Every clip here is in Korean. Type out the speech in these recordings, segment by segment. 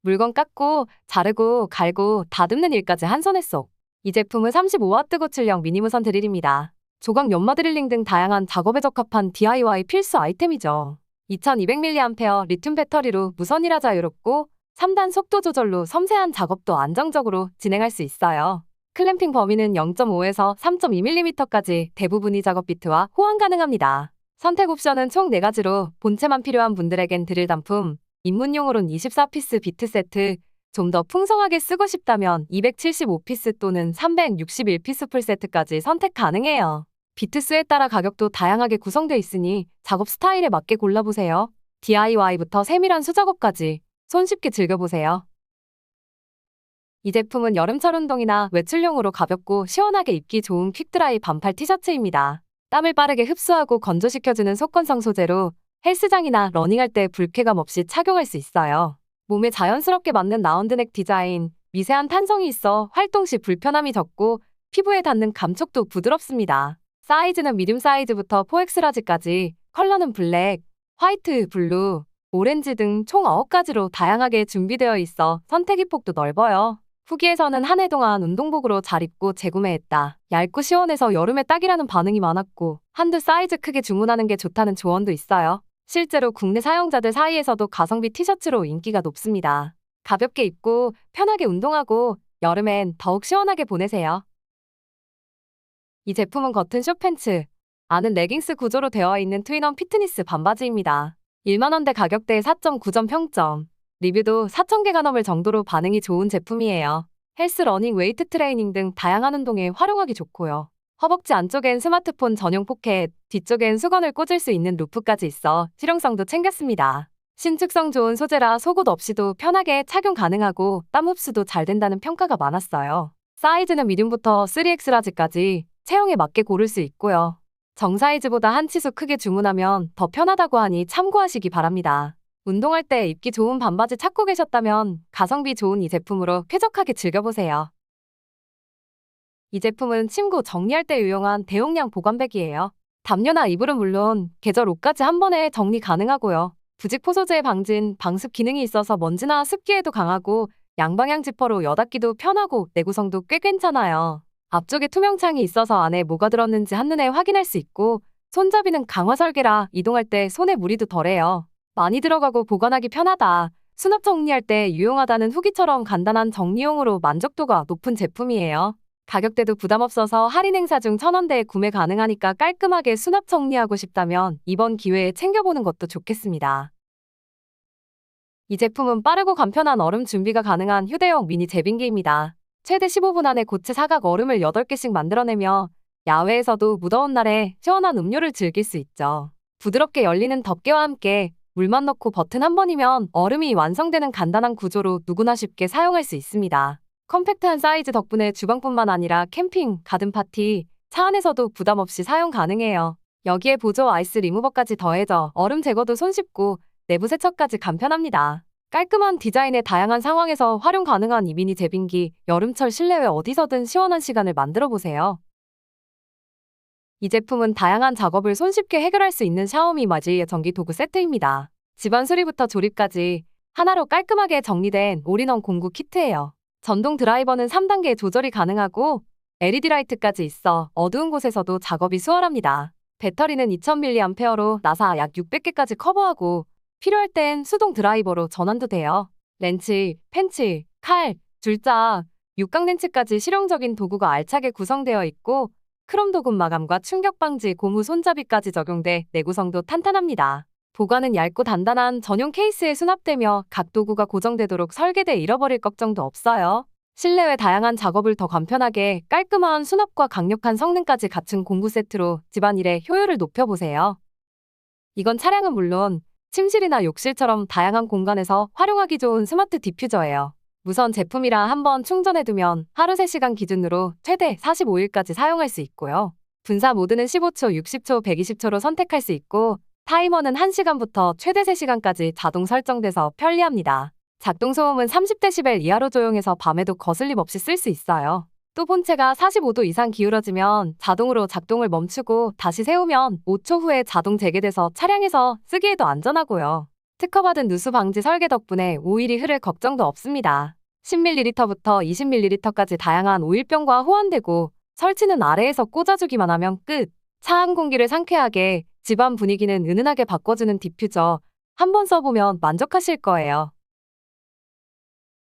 물건 깎고, 자르고, 갈고, 다듬는 일까지 한 손에 쏙. 이 제품은 35W 고출형 미니 무선 드릴입니다. 조각 연마 드릴링 등 다양한 작업에 적합한 DIY 필수 아이템이죠. 2200mAh 리튬 배터리로 무선이라 자유롭고 3단 속도 조절로 섬세한 작업도 안정적으로 진행할 수 있어요. 클램핑 범위는 0.5에서 3.2mm까지 대부분이 작업 비트와 호환 가능합니다. 선택 옵션은 총 4가지로 본체만 필요한 분들에겐 드릴 단품, 입문용으론 24피스 비트 세트, 좀 더 풍성하게 쓰고 싶다면 275피스 또는 361피스 풀 세트까지 선택 가능해요. 비트 수에 따라 가격도 다양하게 구성되어 있으니 작업 스타일에 맞게 골라보세요. DIY부터 세밀한 수작업까지 손쉽게 즐겨보세요. 이 제품은 여름철 운동이나 외출용으로 가볍고 시원하게 입기 좋은 퀵드라이 반팔 티셔츠입니다. 땀을 빠르게 흡수하고 건조시켜주는 속건성 소재로 헬스장이나 러닝할 때 불쾌감 없이 착용할 수 있어요. 몸에 자연스럽게 맞는 라운드넥 디자인, 미세한 탄성이 있어 활동 시 불편함이 적고 피부에 닿는 감촉도 부드럽습니다. 사이즈는 미디움 사이즈부터 4X 라지까지, 컬러는 블랙, 화이트, 블루, 오렌지 등 총 9가지로 다양하게 준비되어 있어 선택의 폭도 넓어요. 후기에서는 한 해 동안 운동복으로 잘 입고 재구매했다. 얇고 시원해서 여름에 딱이라는 반응이 많았고 한두 사이즈 크게 주문하는 게 좋다는 조언도 있어요. 실제로 국내 사용자들 사이에서도 가성비 티셔츠로 인기가 높습니다. 가볍게 입고 편하게 운동하고 여름엔 더욱 시원하게 보내세요. 이 제품은 겉은 숏팬츠, 안은 레깅스 구조로 되어 있는 트윈원 피트니스 반바지입니다. 1만원대 가격대에 4.9점 평점, 리뷰도 4,000개가 넘을 정도로 반응이 좋은 제품이에요. 헬스, 러닝, 웨이트 트레이닝 등 다양한 운동에 활용하기 좋고요. 허벅지 안쪽엔 스마트폰 전용 포켓, 뒤쪽엔 수건을 꽂을 수 있는 루프까지 있어 실용성도 챙겼습니다. 신축성 좋은 소재라 속옷 없이도 편하게 착용 가능하고 땀 흡수도 잘 된다는 평가가 많았어요. 사이즈는 미디움부터 3X 라지까지 체형에 맞게 고를 수 있고요. 정사이즈보다 한 치수 크게 주문하면 더 편하다고 하니 참고하시기 바랍니다. 운동할 때 입기 좋은 반바지 찾고 계셨다면 가성비 좋은 이 제품으로 쾌적하게 즐겨보세요. 이 제품은 침구 정리할 때 유용한 대용량 보관백이에요. 담요나 이불은 물론 계절 옷까지 한 번에 정리 가능하고요. 부직포 소재 방진, 방습 기능이 있어서 먼지나 습기에도 강하고 양방향 지퍼로 여닫기도 편하고 내구성도 꽤 괜찮아요. 앞쪽에 투명창이 있어서 안에 뭐가 들었는지 한눈에 확인할 수 있고 손잡이는 강화 설계라 이동할 때 손에 무리도 덜해요. 많이 들어가고 보관하기 편하다, 수납 정리할 때 유용하다는 후기처럼 간단한 정리용으로 만족도가 높은 제품이에요. 가격대도 부담 없어서 할인 행사 중 1,000원대에 구매 가능하니까 깔끔하게 수납 정리하고 싶다면 이번 기회에 챙겨보는 것도 좋겠습니다. 이 제품은 빠르고 간편한 얼음 준비가 가능한 휴대용 미니 제빙기입니다. 최대 15분 안에 고체 사각 얼음을 8개씩 만들어내며 야외에서도 무더운 날에 시원한 음료를 즐길 수 있죠. 부드럽게 열리는 덮개와 함께 물만 넣고 버튼 한 번이면 얼음이 완성되는 간단한 구조로 누구나 쉽게 사용할 수 있습니다. 컴팩트한 사이즈 덕분에 주방뿐만 아니라 캠핑, 가든 파티, 차 안에서도 부담 없이 사용 가능해요. 여기에 보조 아이스 리무버까지 더해져 얼음 제거도 손쉽고 내부 세척까지 간편합니다. 깔끔한 디자인에 다양한 상황에서 활용 가능한 이 미니 제빙기, 여름철 실내외 어디서든 시원한 시간을 만들어 보세요. 이 제품은 다양한 작업을 손쉽게 해결할 수 있는 샤오미 마지의 전기 도구 세트입니다. 집안 수리부터 조립까지 하나로 깔끔하게 정리된 올인원 공구 키트예요. 전동 드라이버는 3단계 조절이 가능하고 LED 라이트까지 있어 어두운 곳에서도 작업이 수월합니다. 배터리는 2000mAh로 나사 약 600개까지 커버하고 필요할 땐 수동 드라이버로 전환도 돼요. 렌치, 펜치, 칼, 줄자, 육각 렌치까지 실용적인 도구가 알차게 구성되어 있고 크롬 도금 마감과 충격 방지 고무 손잡이까지 적용돼 내구성도 탄탄합니다. 보관은 얇고 단단한 전용 케이스에 수납되며 각 도구가 고정되도록 설계돼 잃어버릴 걱정도 없어요. 실내외 다양한 작업을 더 간편하게 깔끔한 수납과 강력한 성능까지 갖춘 공구 세트로 집안일의 효율을 높여보세요. 이건 차량은 물론 침실이나 욕실처럼 다양한 공간에서 활용하기 좋은 스마트 디퓨저예요. 무선 제품이라 한번 충전해두면 하루 3시간 기준으로 최대 45일까지 사용할 수 있고요. 분사 모드는 15초, 60초, 120초로 선택할 수 있고 타이머는 1시간부터 최대 3시간까지 자동 설정돼서 편리합니다. 작동 소음은 30dB 이하로 조용해서 밤에도 거슬림 없이 쓸 수 있어요. 또 본체가 45도 이상 기울어지면 자동으로 작동을 멈추고 다시 세우면 5초 후에 자동 재개돼서 차량에서 쓰기에도 안전하고요. 특허받은 누수 방지 설계 덕분에 오일이 흐를 걱정도 없습니다. 10ml부터 20ml까지 다양한 오일병과 호환되고 설치는 아래에서 꽂아주기만 하면 끝. 차 안 공기를 상쾌하게, 집안 분위기는 은은하게 바꿔주는 디퓨저. 한번 써보면 만족하실 거예요.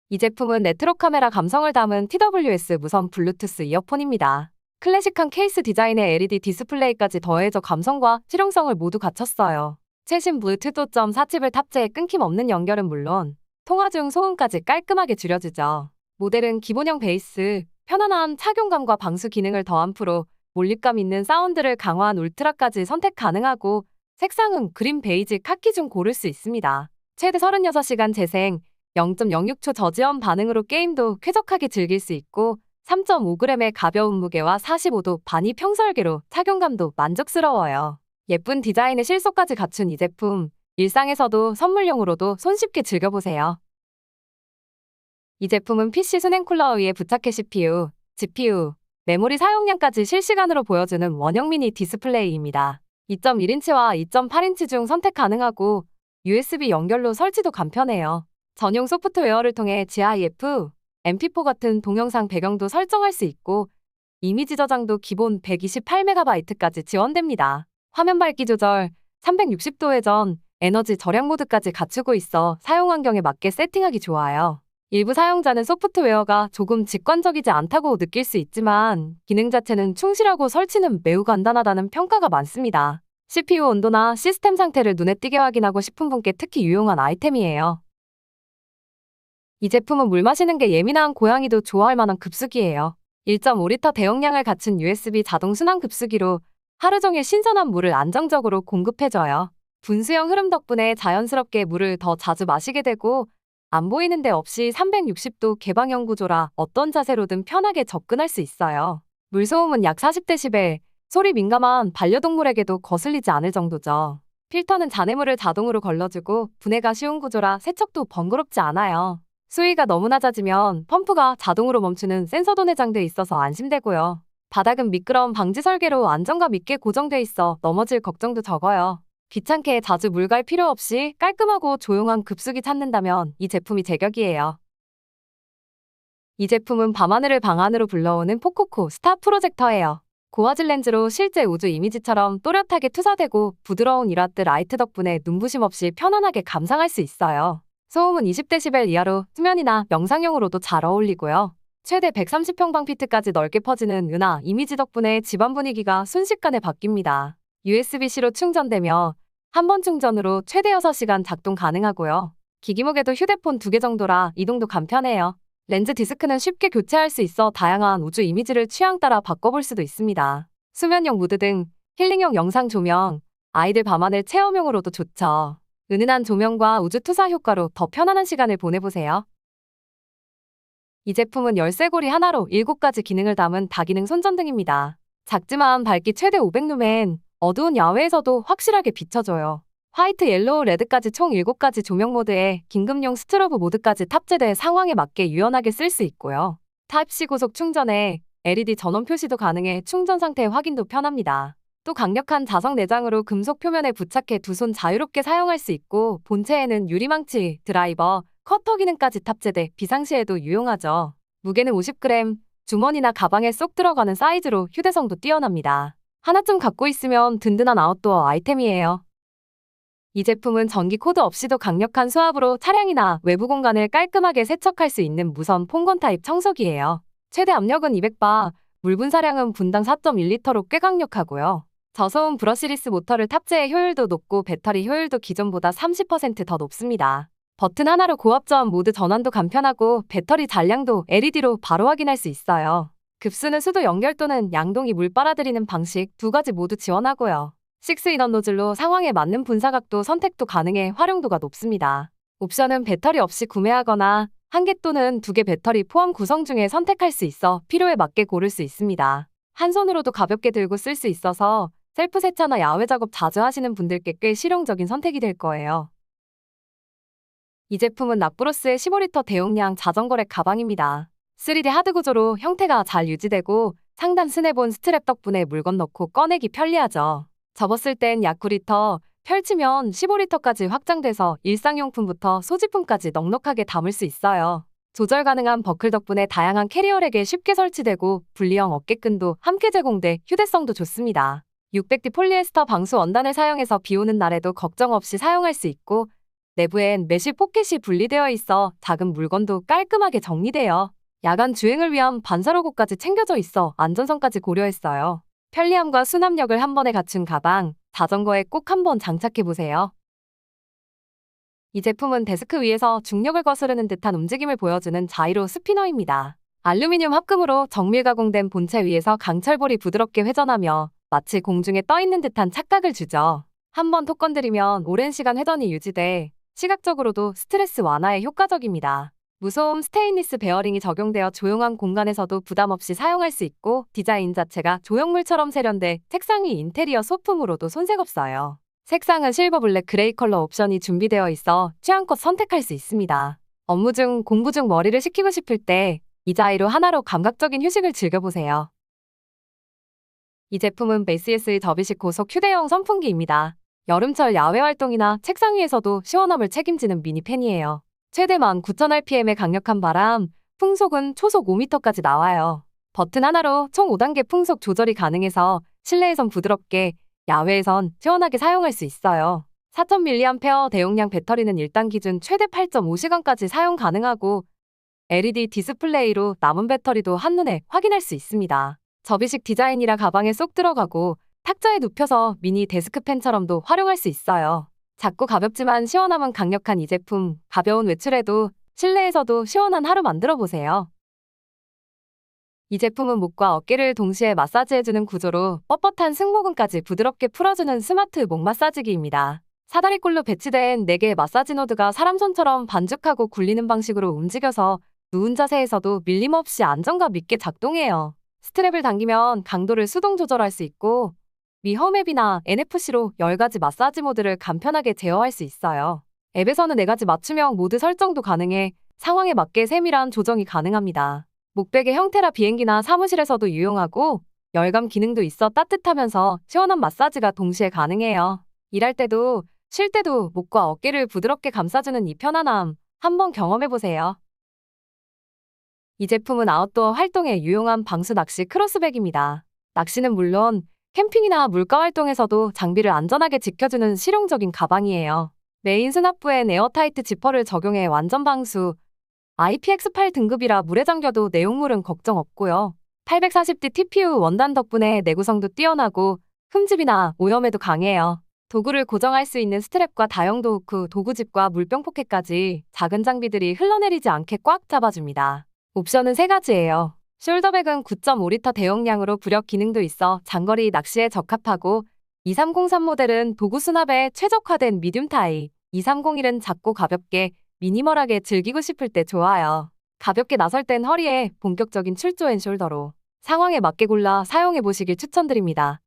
이 제품은 레트로 카메라 감성을 담은 TWS 무선 블루투스 이어폰입니다. 클래식한 케이스 디자인에 LED 디스플레이까지 더해져 감성과 실용성을 모두 갖췄어요. 최신 블루투스 5.4칩을 탑재해 끊김없는 연결은 물론 통화 중 소음까지 깔끔하게 줄여주죠. 모델은 기본형 베이스, 편안한 착용감과 방수 기능을 더한 프로, 몰입감 있는 사운드를 강화한 울트라까지 선택 가능하고 색상은 그린, 베이지, 카키 중 고를 수 있습니다. 최대 36시간 재생, 0.06초 저지연 반응으로 게임도 쾌적하게 즐길 수 있고 3.5g의 가벼운 무게와 45도 반이 평설계로 착용감도 만족스러워요. 예쁜 디자인의 실속까지 갖춘 이 제품, 일상에서도 선물용으로도 손쉽게 즐겨보세요. 이 제품은 PC 수냉 쿨러 위에 부착해 CPU, GPU, 메모리 사용량까지 실시간으로 보여주는 원형 미니 디스플레이입니다. 2.1인치와 2.8인치 중 선택 가능하고 USB 연결로 설치도 간편해요. 전용 소프트웨어를 통해 GIF, MP4 같은 동영상 배경도 설정할 수 있고 이미지 저장도 기본 128MB까지 지원됩니다. 화면 밝기 조절, 360도 회전, 에너지 절약 모드까지 갖추고 있어 사용 환경에 맞게 세팅하기 좋아요. 일부 사용자는 소프트웨어가 조금 직관적이지 않다고 느낄 수 있지만 기능 자체는 충실하고 설치는 매우 간단하다는 평가가 많습니다. CPU 온도나 시스템 상태를 눈에 띄게 확인하고 싶은 분께 특히 유용한 아이템이에요. 이 제품은 물 마시는 게 예민한 고양이도 좋아할 만한 급수기예요. 1.5리터 대용량을 갖춘 USB 자동 순환 급수기로 하루 종일 신선한 물을 안정적으로 공급해줘요. 분수형 흐름 덕분에 자연스럽게 물을 더 자주 마시게 되고 안 보이는 데 없이 360도 개방형 구조라 어떤 자세로든 편하게 접근할 수 있어요. 물소음은 약 40dB, 소리 민감한 반려동물에게도 거슬리지 않을 정도죠. 필터는 잔해물을 자동으로 걸러주고 분해가 쉬운 구조라 세척도 번거롭지 않아요. 수위가 너무 낮아지면 펌프가 자동으로 멈추는 센서도 내장돼 있어서 안심되고요. 바닥은 미끄럼 방지 설계로 안정감 있게 고정돼 있어 넘어질 걱정도 적어요. 귀찮게 자주 물 갈 필요 없이 깔끔하고 조용한 급수기 찾는다면 이 제품이 제격이에요. 이 제품은 밤하늘을 방 안으로 불러오는 포코코 스타 프로젝터예요. 고화질 렌즈로 실제 우주 이미지처럼 또렷하게 투사되고 부드러운 일화트 라이트 덕분에 눈부심 없이 편안하게 감상할 수 있어요. 소음은 20dB 이하로 수면이나 명상용으로도 잘 어울리고요. 최대 130평방피트까지 넓게 퍼지는 은하 이미지 덕분에 집안 분위기가 순식간에 바뀝니다. USB-C로 충전되며 한 번 충전으로 최대 6시간 작동 가능하고요. 기기목에도 휴대폰 2개 정도라 이동도 간편해요. 렌즈 디스크는 쉽게 교체할 수 있어 다양한 우주 이미지를 취향 따라 바꿔볼 수도 있습니다. 수면용 무드 등 힐링용 영상 조명, 아이들 밤하늘 체험용으로도 좋죠. 은은한 조명과 우주 투사 효과로 더 편안한 시간을 보내보세요. 이 제품은 열쇠고리 하나로 7가지 기능을 담은 다기능 손전등입니다. 작지만 밝기 최대 500루멘, 어두운 야외에서도 확실하게 비춰줘요. 화이트, 옐로우, 레드까지 총 7가지 조명 모드에 긴급용 스트로브 모드까지 탑재돼 상황에 맞게 유연하게 쓸 수 있고요. 타입C 고속 충전에 LED 전원 표시도 가능해 충전 상태 확인도 편합니다. 또 강력한 자석 내장으로 금속 표면에 부착해 두 손 자유롭게 사용할 수 있고 본체에는 유리망치, 드라이버, 커터 기능까지 탑재돼 비상시에도 유용하죠. 무게는 50g, 주머니나 가방에 쏙 들어가는 사이즈로 휴대성도 뛰어납니다. 하나쯤 갖고 있으면 든든한 아웃도어 아이템이에요. 이 제품은 전기 코드 없이도 강력한 수압으로 차량이나 외부 공간을 깔끔하게 세척할 수 있는 무선 폰건 타입 청소기예요. 최대 압력은 200바, 물 분사량은 분당 4.1리터로 꽤 강력하고요. 저소음 브러시리스 모터를 탑재해 효율도 높고 배터리 효율도 기존보다 30% 더 높습니다. 버튼 하나로 고압 저항 모드 전환도 간편하고 배터리 잔량도 LED로 바로 확인할 수 있어요. 급수는 수도 연결 또는 양동이 물 빨아들이는 방식 2가지 모두 지원하고요. 6인원 노즐로 상황에 맞는 분사각도 선택도 가능해 활용도가 높습니다. 옵션은 배터리 없이 구매하거나 1개 또는 2개 배터리 포함 구성 중에 선택할 수 있어 필요에 맞게 고를 수 있습니다. 한 손으로도 가볍게 들고 쓸 수 있어서 셀프 세차나 야외 작업 자주 하시는 분들께 꽤 실용적인 선택이 될 거예요. 이 제품은 락브로스의 15리터 대용량 자전거랙 가방입니다. 3D 하드 구조로 형태가 잘 유지되고 상단 스냅온 스트랩 덕분에 물건 넣고 꺼내기 편리하죠. 접었을 땐 약 9리터, 펼치면 15리터까지 확장돼서 일상용품부터 소지품까지 넉넉하게 담을 수 있어요. 조절 가능한 버클 덕분에 다양한 캐리어랙에 쉽게 설치되고 분리형 어깨끈도 함께 제공돼 휴대성도 좋습니다. 600D 폴리에스터 방수 원단을 사용해서 비 오는 날에도 걱정 없이 사용할 수 있고 내부엔 메쉬 포켓이 분리되어 있어 작은 물건도 깔끔하게 정리돼요. 야간 주행을 위한 반사로고까지 챙겨져 있어 안전성까지 고려했어요. 편리함과 수납력을 한 번에 갖춘 가방, 자전거에 꼭 한번 장착해보세요. 이 제품은 데스크 위에서 중력을 거스르는 듯한 움직임을 보여주는 자이로 스피너입니다. 알루미늄 합금으로 정밀 가공된 본체 위에서 강철볼이 부드럽게 회전하며 마치 공중에 떠있는 듯한 착각을 주죠. 한번 톡 건드리면 오랜 시간 회전이 유지돼 시각적으로도 스트레스 완화에 효과적입니다. 무소음 스테인리스 베어링이 적용되어 조용한 공간에서도 부담 없이 사용할 수 있고 디자인 자체가 조형물처럼 세련돼 책상 위 인테리어 소품으로도 손색 없어요. 색상은 실버 블랙 그레이 컬러 옵션이 준비되어 있어 취향껏 선택할 수 있습니다. 업무 중 공부 중 머리를 식히고 싶을 때 이 자이로 하나로 감각적인 휴식을 즐겨보세요. 이 제품은 베이스의 접이식 고속 휴대용 선풍기입니다. 여름철 야외 활동이나 책상 위에서도 시원함을 책임지는 미니 팬이에요. 최대 19,000rpm의 강력한 바람, 풍속은 초속 5m까지 나와요. 버튼 하나로 총 5단계 풍속 조절이 가능해서 실내에선 부드럽게, 야외에선 시원하게 사용할 수 있어요. 4000mAh 대용량 배터리는 일단 기준 최대 8.5시간까지 사용 가능하고 LED 디스플레이로 남은 배터리도 한눈에 확인할 수 있습니다. 접이식 디자인이라 가방에 쏙 들어가고 탁자에 눕혀서 미니 데스크팬처럼도 활용할 수 있어요. 작고 가볍지만 시원함은 강력한 이 제품, 가벼운 외출에도 실내에서도 시원한 하루 만들어 보세요. 이 제품은 목과 어깨를 동시에 마사지해주는 구조로 뻣뻣한 승모근까지 부드럽게 풀어주는 스마트 목 마사지기입니다. 사다리꼴로 배치된 4개의 마사지 노드가 사람 손처럼 반죽하고 굴리는 방식으로 움직여서 누운 자세에서도 밀림없이 안정감 있게 작동해요. 스트랩을 당기면 강도를 수동 조절할 수 있고 미 홈앱이나 NFC로 10가지 마사지 모드를 간편하게 제어할 수 있어요. 앱에서는 4가지 맞춤형 모드 설정도 가능해 상황에 맞게 세밀한 조정이 가능합니다. 목베개 형태라 비행기나 사무실에서도 유용하고 열감 기능도 있어 따뜻하면서 시원한 마사지가 동시에 가능해요. 일할 때도 쉴 때도 목과 어깨를 부드럽게 감싸주는 이 편안함 한번 경험해보세요. 이 제품은 아웃도어 활동에 유용한 방수 낚시 크로스백입니다. 낚시는 물론 캠핑이나 물가 활동에서도 장비를 안전하게 지켜주는 실용적인 가방이에요. 메인 수납부엔 에어타이트 지퍼를 적용해 완전 방수, IPX8 등급이라 물에 잠겨도 내용물은 걱정 없고요. 840D TPU 원단 덕분에 내구성도 뛰어나고 흠집이나 오염에도 강해요. 도구를 고정할 수 있는 스트랩과 다용도 후크, 도구집과 물병 포켓까지 작은 장비들이 흘러내리지 않게 꽉 잡아줍니다. 옵션은 3가지예요. 숄더백은 9.5리터 대용량으로 부력 기능도 있어 장거리 낚시에 적합하고 2303 모델은 도구 수납에 최적화된 미디움 타입, 2301은 작고 가볍게 미니멀하게 즐기고 싶을 때 좋아요. 가볍게 나설 땐 허리에 본격적인 출조 앤 숄더로 상황에 맞게 골라 사용해보시길 추천드립니다.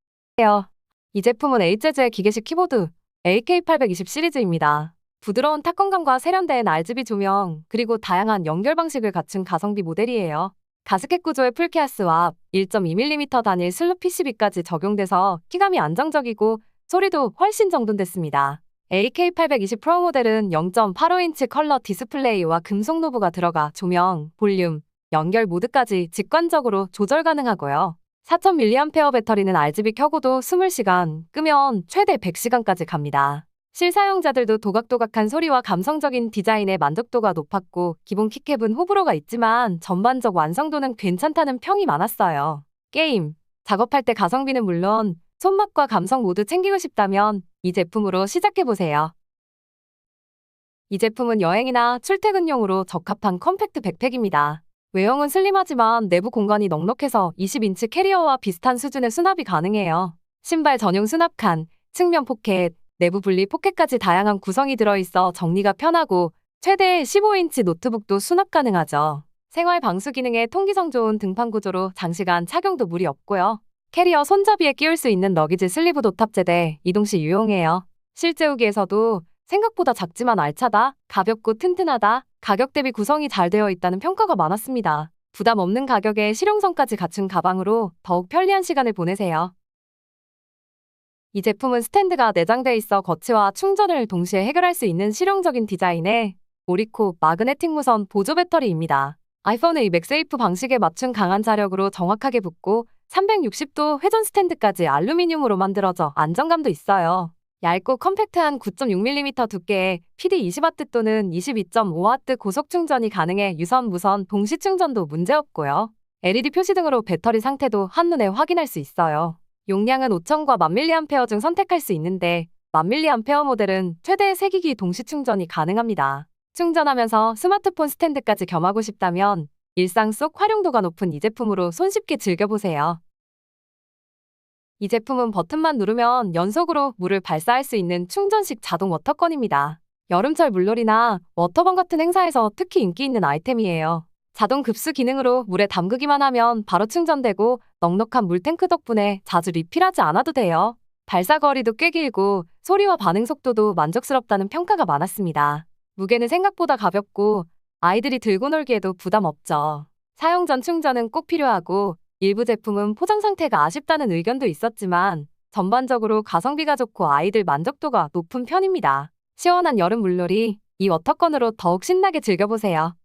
이 제품은 HZ의 기계식 키보드 AK820 시리즈입니다. 부드러운 타건감과 세련된 RGB 조명, 그리고 다양한 연결 방식을 갖춘 가성비 모델이에요. 가스켓 구조의 풀케어 스왑, 1.2mm 단일 슬롯 PCB까지 적용돼서 키감이 안정적이고 소리도 훨씬 정돈됐습니다. AK820 프로 모델은 0.85인치 컬러 디스플레이와 금속 노브가 들어가 조명, 볼륨, 연결 모드까지 직관적으로 조절 가능하고요. 4000mAh 배터리는 RGB 켜고도 20시간, 끄면 최대 100시간까지 갑니다. 실사용자들도 도각도각한 소리와 감성적인 디자인에 만족도가 높았고 기본 키캡은 호불호가 있지만 전반적 완성도는 괜찮다는 평이 많았어요. 게임, 작업할 때 가성비는 물론 손맛과 감성 모두 챙기고 싶다면 이 제품으로 시작해보세요. 이 제품은 여행이나 출퇴근용으로 적합한 컴팩트 백팩입니다. 외형은 슬림하지만 내부 공간이 넉넉해서 20인치 캐리어와 비슷한 수준의 수납이 가능해요. 신발 전용 수납칸, 측면 포켓, 내부 분리 포켓까지 다양한 구성이 들어있어 정리가 편하고 최대 15인치 노트북도 수납 가능하죠. 생활 방수 기능에 통기성 좋은 등판 구조로 장시간 착용도 무리 없고요. 캐리어 손잡이에 끼울 수 있는 러기지 슬리브도 탑재돼 이동 시 유용해요. 실제 후기에서도 생각보다 작지만 알차다, 가볍고 튼튼하다, 가격 대비 구성이 잘 되어 있다는 평가가 많았습니다. 부담 없는 가격에 실용성까지 갖춘 가방으로 더욱 편리한 시간을 보내세요. 이 제품은 스탠드가 내장돼 있어 거치와 충전을 동시에 해결할 수 있는 실용적인 디자인의 오리코 마그네틱 무선 보조 배터리입니다. 아이폰의 맥세이프 방식에 맞춘 강한 자력으로 정확하게 붙고 360도 회전 스탠드까지 알루미늄으로 만들어져 안정감도 있어요. 얇고 컴팩트한 9.6mm 두께의 PD 20W 또는 22.5W 고속 충전이 가능해 유선, 무선, 동시 충전도 문제없고요. LED 표시 등으로 배터리 상태도 한눈에 확인할 수 있어요. 용량은 5000과 1000mAh 중 선택할 수 있는데 1000mAh 모델은 최대 3기기 동시 충전이 가능합니다. 충전하면서 스마트폰 스탠드까지 겸하고 싶다면 일상 속 활용도가 높은 이 제품으로 손쉽게 즐겨보세요. 이 제품은 버튼만 누르면 연속으로 물을 발사할 수 있는 충전식 자동 워터건입니다. 여름철 물놀이나 워터밤 같은 행사에서 특히 인기 있는 아이템이에요. 자동 급수 기능으로 물에 담그기만 하면 바로 충전되고 넉넉한 물탱크 덕분에 자주 리필하지 않아도 돼요. 발사 거리도 꽤 길고 소리와 반응 속도도 만족스럽다는 평가가 많았습니다. 무게는 생각보다 가볍고 아이들이 들고 놀기에도 부담 없죠. 사용 전 충전은 꼭 필요하고 일부 제품은 포장 상태가 아쉽다는 의견도 있었지만 전반적으로 가성비가 좋고 아이들 만족도가 높은 편입니다. 시원한 여름 물놀이, 이 워터건으로 더욱 신나게 즐겨보세요.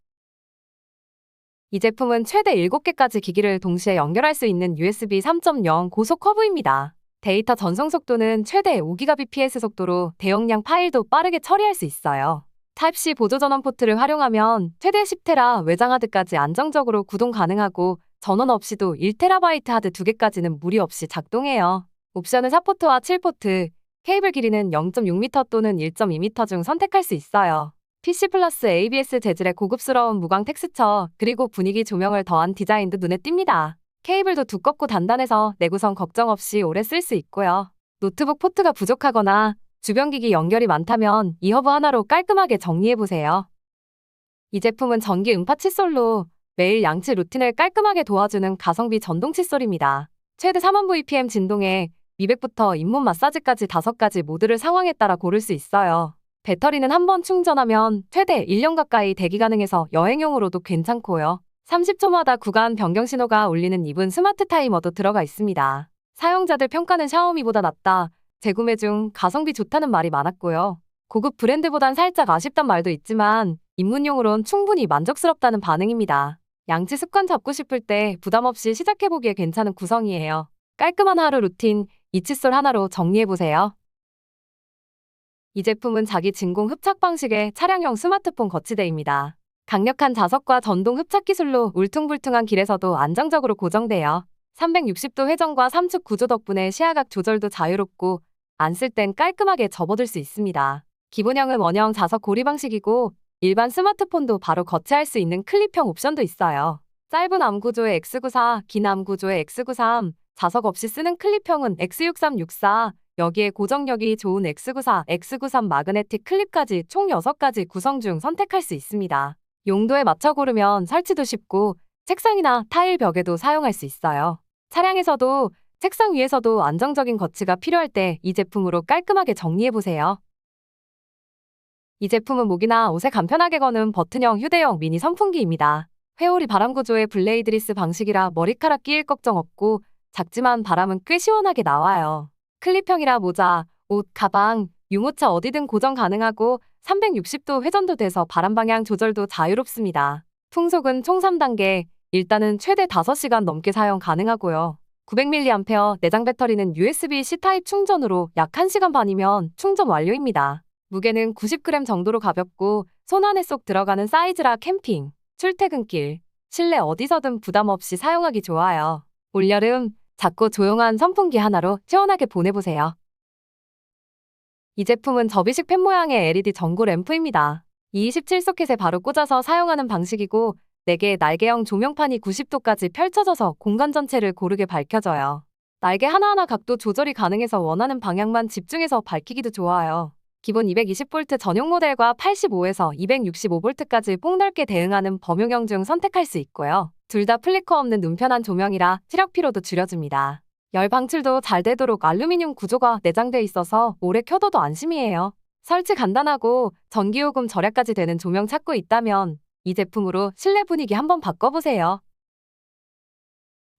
이 제품은 최대 7개까지 기기를 동시에 연결할 수 있는 USB 3.0 고속 허브입니다. 데이터 전송 속도는 최대 5GBps 속도로 대용량 파일도 빠르게 처리할 수 있어요. 타입C 보조 전원 포트를 활용하면 최대 10테라 외장 하드까지 안정적으로 구동 가능하고 전원 없이도 1TB 하드 2개까지는 무리 없이 작동해요. 옵션은 4포트와 7포트, 케이블 길이는 0.6m 또는 1.2m 중 선택할 수 있어요. PC 플러스 ABS 재질의 고급스러운 무광 텍스처 그리고 분위기 조명을 더한 디자인도 눈에 띕니다. 케이블도 두껍고 단단해서 내구성 걱정 없이 오래 쓸 수 있고요. 노트북 포트가 부족하거나 주변 기기 연결이 많다면 이 허브 하나로 깔끔하게 정리해보세요. 이 제품은 전기 음파 칫솔로 매일 양치 루틴을 깔끔하게 도와주는 가성비 전동 칫솔입니다. 최대 4000bpm 진동에 미백부터 잇몸 마사지까지 5가지 모드를 상황에 따라 고를 수 있어요. 배터리는 한 번 충전하면 최대 1년 가까이 대기 가능해서 여행용으로도 괜찮고요. 30초마다 구간 변경 신호가 울리는 이분 스마트 타이머도 들어가 있습니다. 사용자들 평가는 샤오미보다 낫다, 재구매 중 가성비 좋다는 말이 많았고요. 고급 브랜드보단 살짝 아쉽단 말도 있지만 입문용으론 충분히 만족스럽다는 반응입니다. 양치 습관 잡고 싶을 때 부담 없이 시작해보기에 괜찮은 구성이에요. 깔끔한 하루 루틴, 이 칫솔 하나로 정리해보세요. 이 제품은 자기 진공 흡착 방식의 차량용 스마트폰 거치대입니다. 강력한 자석과 전동 흡착 기술로 울퉁불퉁한 길에서도 안정적으로 고정돼요. 360도 회전과 3축 구조 덕분에 시야각 조절도 자유롭고 안 쓸 땐 깔끔하게 접어들 수 있습니다. 기본형은 원형 자석 고리 방식이고 일반 스마트폰도 바로 거치할 수 있는 클립형 옵션도 있어요. 짧은 암 구조의 X94, 긴 암 구조의 X93, 자석 없이 쓰는 클립형은 X6364, 여기에 고정력이 좋은 X94, X93 마그네틱 클립까지 총 6가지 구성 중 선택할 수 있습니다. 용도에 맞춰 고르면 설치도 쉽고 책상이나 타일 벽에도 사용할 수 있어요. 차량에서도 책상 위에서도 안정적인 거치가 필요할 때 이 제품으로 깔끔하게 정리해보세요. 이 제품은 목이나 옷에 간편하게 거는 버튼형 휴대용 미니 선풍기입니다. 회오리 바람 구조의 블레이드리스 방식이라 머리카락 끼일 걱정 없고 작지만 바람은 꽤 시원하게 나와요. 클립형이라 모자, 옷, 가방, 유모차 어디든 고정 가능하고 360도 회전도 돼서 바람 방향 조절도 자유롭습니다. 풍속은 총 3단계, 일단은 최대 5시간 넘게 사용 가능하고요. 900mAh 내장 배터리는 USB-C 타입 충전으로 약 1시간 반이면 충전 완료입니다. 무게는 90g 정도로 가볍고 손 안에 쏙 들어가는 사이즈라 캠핑, 출퇴근길, 실내 어디서든 부담 없이 사용하기 좋아요. 올여름 작고 조용한 선풍기 하나로 시원하게 보내보세요. 이 제품은 접이식 펜 모양의 LED 전구 램프입니다. 27소켓에 바로 꽂아서 사용하는 방식이고 4개의 날개형 조명판이 90도까지 펼쳐져서 공간 전체를 고르게 밝혀져요. 날개 하나하나 각도 조절이 가능해서 원하는 방향만 집중해서 밝히기도 좋아요. 기본 220V 전용 모델과 85에서 265V까지 폭넓게 대응하는 범용형 중 선택할 수 있고요. 둘 다 플리커 없는 눈편한 조명이라 시력 피로도 줄여줍니다. 열 방출도 잘 되도록 알루미늄 구조가 내장돼 있어서 오래 켜둬도 안심이에요. 설치 간단하고 전기요금 절약까지 되는 조명 찾고 있다면 이 제품으로 실내 분위기 한번 바꿔보세요.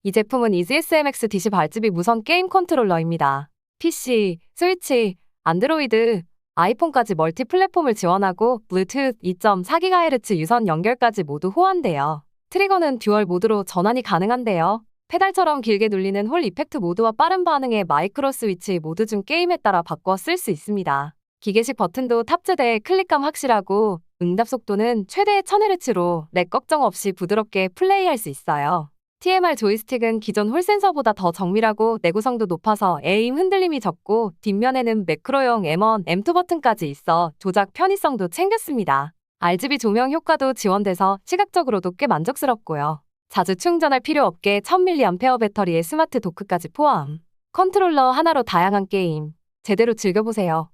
이 제품은 EasySMX DC 발집이 무선 게임 컨트롤러입니다. PC, 스위치, 안드로이드, 아이폰까지 멀티 플랫폼을 지원하고 블루투스 2.4GHz 유선 연결까지 모두 호환돼요. 트리거는 듀얼 모드로 전환이 가능한데요. 페달처럼 길게 눌리는 홀 이펙트 모드와 빠른 반응의 마이크로 스위치 모두 중 게임에 따라 바꿔 쓸 수 있습니다. 기계식 버튼도 탑재돼 클릭감 확실하고 응답 속도는 최대 1000Hz로 렉 걱정 없이 부드럽게 플레이할 수 있어요. TMR 조이스틱은 기존 홀 센서보다 더 정밀하고 내구성도 높아서 에임 흔들림이 적고 뒷면에는 매크로용 M1, M2 버튼까지 있어 조작 편의성도 챙겼습니다. RGB 조명 효과도 지원돼서 시각적으로도 꽤 만족스럽고요. 자주 충전할 필요 없게 1000mAh 배터리에 스마트 도크까지 포함. 컨트롤러 하나로 다양한 게임 제대로 즐겨보세요.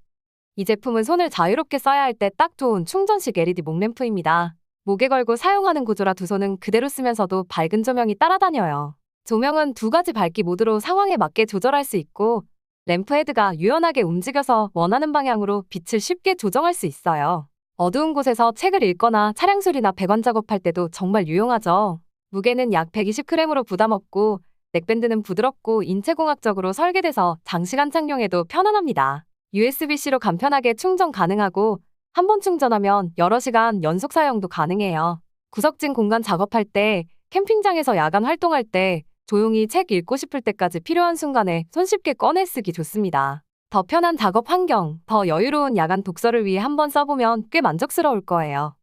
이 제품은 손을 자유롭게 써야 할 때 딱 좋은 충전식 LED 목램프입니다. 목에 걸고 사용하는 구조라 두 손은 그대로 쓰면서도 밝은 조명이 따라다녀요. 조명은 두 가지 밝기 모드로 상황에 맞게 조절할 수 있고 램프 헤드가 유연하게 움직여서 원하는 방향으로 빛을 쉽게 조정할 수 있어요. 어두운 곳에서 책을 읽거나 차량 수리나 배관 작업할 때도 정말 유용하죠. 무게는 약 120g으로 부담 없고 넥밴드는 부드럽고 인체공학적으로 설계돼서 장시간 착용해도 편안합니다. USB-C로 간편하게 충전 가능하고 한 번 충전하면 여러 시간 연속 사용도 가능해요. 구석진 공간 작업할 때, 캠핑장에서 야간 활동할 때, 조용히 책 읽고 싶을 때까지 필요한 순간에 손쉽게 꺼내 쓰기 좋습니다. 더 편한 작업 환경, 더 여유로운 야간 독서를 위해 한번 써보면 꽤 만족스러울 거예요.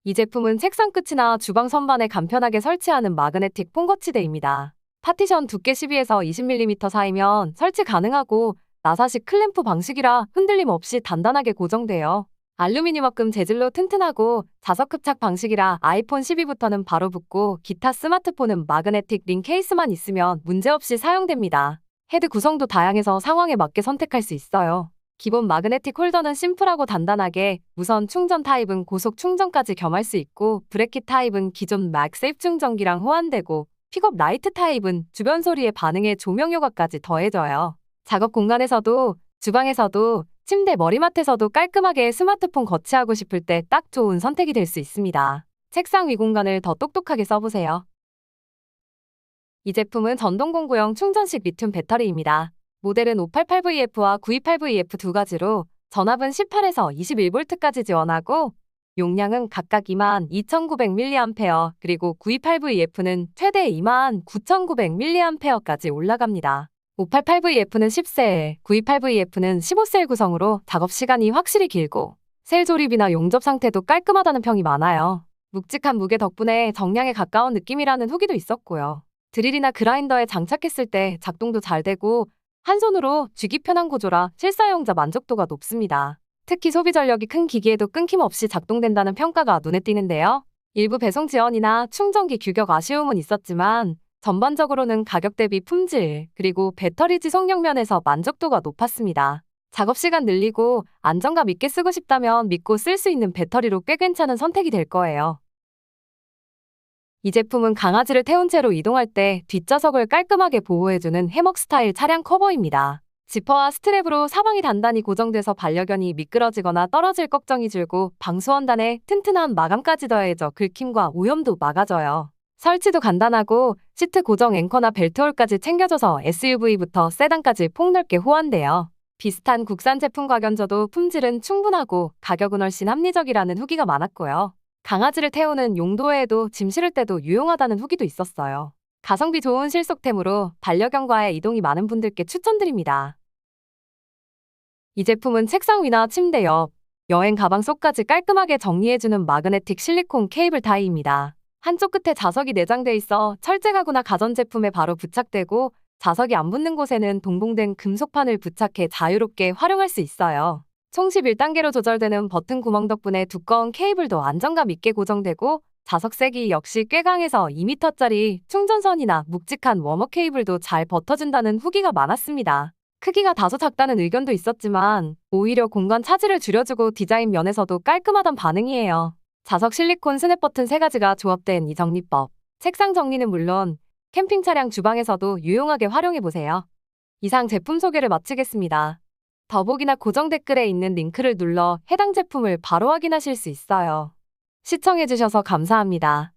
이 제품은 책상 끝이나 주방 선반에 간편하게 설치하는 마그네틱 폰거치대입니다. 파티션 두께 12에서 20mm 사이면 설치 가능하고 나사식 클램프 방식이라 흔들림 없이 단단하게 고정돼요. 알루미늄합금 재질로 튼튼하고 자석 흡착 방식이라 아이폰 12부터는 바로 붙고 기타 스마트폰은 마그네틱 링 케이스만 있으면 문제없이 사용됩니다. 헤드 구성도 다양해서 상황에 맞게 선택할 수 있어요. 기본 마그네틱 홀더는 심플하고 단단하게, 무선 충전 타입은 고속 충전까지 겸할 수 있고 브레킷 타입은 기존 맥세이프 충전기랑 호환되고 픽업 라이트 타입은 주변 소리에 반응해 조명 효과까지 더해져요. 작업 공간에서도, 주방에서도, 침대 머리맡에서도 깔끔하게 스마트폰 거치하고 싶을 때 딱 좋은 선택이 될 수 있습니다. 책상 위 공간을 더 똑똑하게 써보세요. 이 제품은 전동공구용 충전식 리튬 배터리입니다. 모델은 588VF와 928VF 두 가지로 전압은 18에서 21V까지 지원하고 용량은 각각 22,900mAh 그리고 928VF는 최대 29,900mAh까지 올라갑니다. 588VF는 10셀, 928VF는 15셀 구성으로 작업 시간이 확실히 길고 셀 조립이나 용접 상태도 깔끔하다는 평이 많아요. 묵직한 무게 덕분에 정량에 가까운 느낌이라는 후기도 있었고요. 드릴이나 그라인더에 장착했을 때 작동도 잘 되고 한 손으로 쥐기 편한 구조라 실사용자 만족도가 높습니다. 특히 소비 전력이 큰 기기에도 끊김없이 작동된다는 평가가 눈에 띄는데요. 일부 배송 지연이나 충전기 규격 아쉬움은 있었지만 전반적으로는 가격 대비 품질, 그리고 배터리 지속력 면에서 만족도가 높았습니다. 작업시간 늘리고 안정감 있게 쓰고 싶다면 믿고 쓸 수 있는 배터리로 꽤 괜찮은 선택이 될 거예요. 이 제품은 강아지를 태운 채로 이동할 때 뒷좌석을 깔끔하게 보호해주는 해먹 스타일 차량 커버입니다. 지퍼와 스트랩으로 사방이 단단히 고정돼서 반려견이 미끄러지거나 떨어질 걱정이 줄고 방수원단에 튼튼한 마감까지 더해져 긁힘과 오염도 막아줘요. 설치도 간단하고 시트 고정 앵커나 벨트홀까지 챙겨줘서 SUV부터 세단까지 폭넓게 호환돼요. 비슷한 국산 제품과 견져도 품질은 충분하고 가격은 훨씬 합리적이라는 후기가 많았고요. 강아지를 태우는 용도에도 짐 실을 때도 유용하다는 후기도 있었어요. 가성비 좋은 실속템으로 반려견과의 이동이 많은 분들께 추천드립니다. 이 제품은 책상 위나 침대 옆, 여행 가방 속까지 깔끔하게 정리해주는 마그네틱 실리콘 케이블 타이입니다. 한쪽 끝에 자석이 내장돼 있어 철제 가구나 가전제품에 바로 부착되고 자석이 안 붙는 곳에는 동봉된 금속판을 부착해 자유롭게 활용할 수 있어요. 총 11단계로 조절되는 버튼 구멍 덕분에 두꺼운 케이블도 안정감 있게 고정되고 자석 색이 역시 꽤 강해서 2m짜리 충전선이나 묵직한 워머 케이블도 잘 버텨준다는 후기가 많았습니다. 크기가 다소 작다는 의견도 있었지만 오히려 공간 차지를 줄여주고 디자인 면에서도 깔끔하단 반응이에요. 자석 실리콘 스냅 버튼 3가지가 조합된 이 정리법. 책상 정리는 물론 캠핑 차량 주방에서도 유용하게 활용해보세요. 이상 제품 소개를 마치겠습니다. 더보기나 고정 댓글에 있는 링크를 눌러 해당 제품을 바로 확인하실 수 있어요. 시청해주셔서 감사합니다.